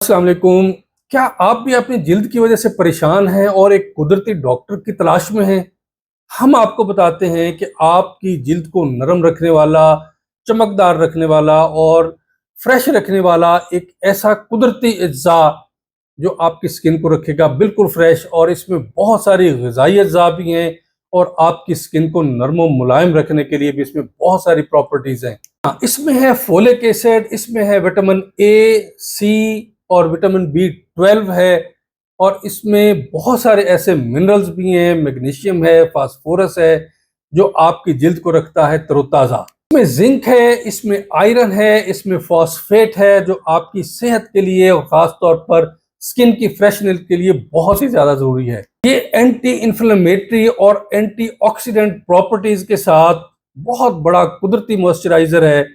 अस्सलाम वालेकुम। क्या आप भी अपनी जिल्द की वजह से परेशान हैं और एक कुदरती डॉक्टर की तलाश में हैं? हम आपको बताते हैं कि आपकी जिल्द को नरम रखने वाला, चमकदार रखने वाला और फ्रेश रखने वाला एक ऐसा कुदरती अज्जा जो आपकी स्किन को रखेगा बिल्कुल फ्रेश, और इसमें बहुत सारी ग़िज़ाई अज्जा भी हैं और आपकी स्किन को नरम और मुलायम रखने के लिए भी इसमें बहुत सारी प्रॉपर्टीज़ हैं। हाँ, इसमें है फोलिक एसिड, इसमें है विटामिन ए, सी और विटामिन बी 12 है, और इसमें बहुत सारे ऐसे मिनरल्स भी हैं, मैग्नीशियम है, फास्फोरस है, जो आपकी जिल्द को रखता है तरोताज़ा। इसमें जिंक है, इसमें आयरन है, इसमें फॉस्फेट है, जो आपकी सेहत के लिए और ख़ास तौर पर स्किन की फ्रेशनेस के लिए बहुत ही ज़्यादा ज़रूरी है। ये एंटी इन्फ्लेमेटरी और एंटीऑक्सीडेंट प्रॉपर्टीज़ के साथ बहुत बड़ा कुदरती मॉइस्चराइज़र है,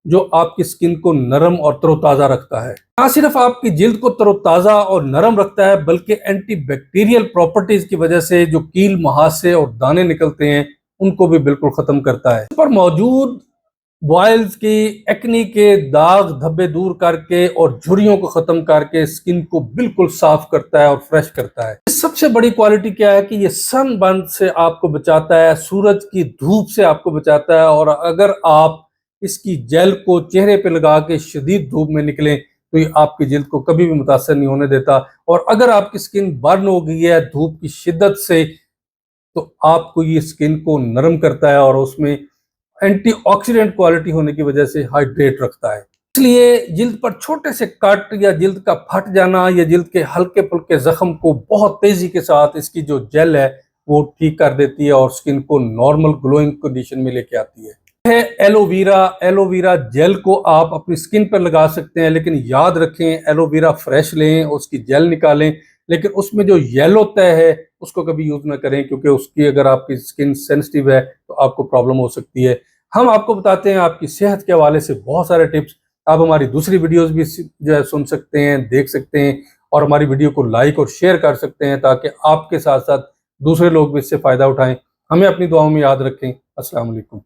जो आपकी स्किन को नरम और तरोताज़ा रखता है। ना सिर्फ आपकी जिल्द को तरोताज़ा और नरम रखता है, बल्कि एंटी बैक्टीरियल प्रॉपर्टीज की वजह से जो कील, मुहासे और दाने निकलते हैं उनको भी बिल्कुल खत्म करता है। इस पर मौजूद बॉयल्स की, एक्नी के दाग धब्बे दूर करके और झुर्रियों को खत्म करके स्किन को बिल्कुल साफ करता है और फ्रेश करता है। सबसे बड़ी क्वालिटी क्या है कि ये सनबर्न से आपको बचाता है, सूरज की धूप से आपको बचाता है, और अगर आप इसकी जेल को चेहरे पे लगा के शदीद धूप में निकलें तो ये आपकी जिल्द को कभी भी मुतासर नहीं होने देता। और अगर आपकी स्किन बर्न हो गई है धूप की शिद्दत से, तो आपको ये स्किन को नरम करता है और उसमें एंटीऑक्सीडेंट क्वालिटी होने की वजह से हाइड्रेट रखता है। इसलिए जिल्द पर छोटे से कट या जिल्द का फट जाना या जिल्द के हल्के फुल्के जख्म को बहुत तेजी के साथ इसकी जो जेल है वो ठीक कर देती है और स्किन को नॉर्मल ग्लोइंग कंडीशन में लेके आती है। एलोवेरा। एलोवेरा जेल को आप अपनी स्किन पर लगा सकते हैं, लेकिन याद रखें एलोवेरा फ्रेश लें, उसकी जेल निकालें, लेकिन उसमें जो येलो तह है उसको कभी यूज ना करें, क्योंकि उसकी अगर आपकी स्किन सेंसिटिव है तो आपको प्रॉब्लम हो सकती है। हम आपको बताते हैं आपकी सेहत के हवाले से बहुत सारे टिप्स। आप हमारी दूसरी वीडियोस भी जो है सुन सकते हैं, देख सकते हैं, और हमारी वीडियो को लाइक और शेयर कर सकते हैं ताकि आपके साथ साथ दूसरे लोग भी इससे फ़ायदा उठाएं। हमें अपनी दुआओं में याद रखें। अस्सलाम वालेकुम।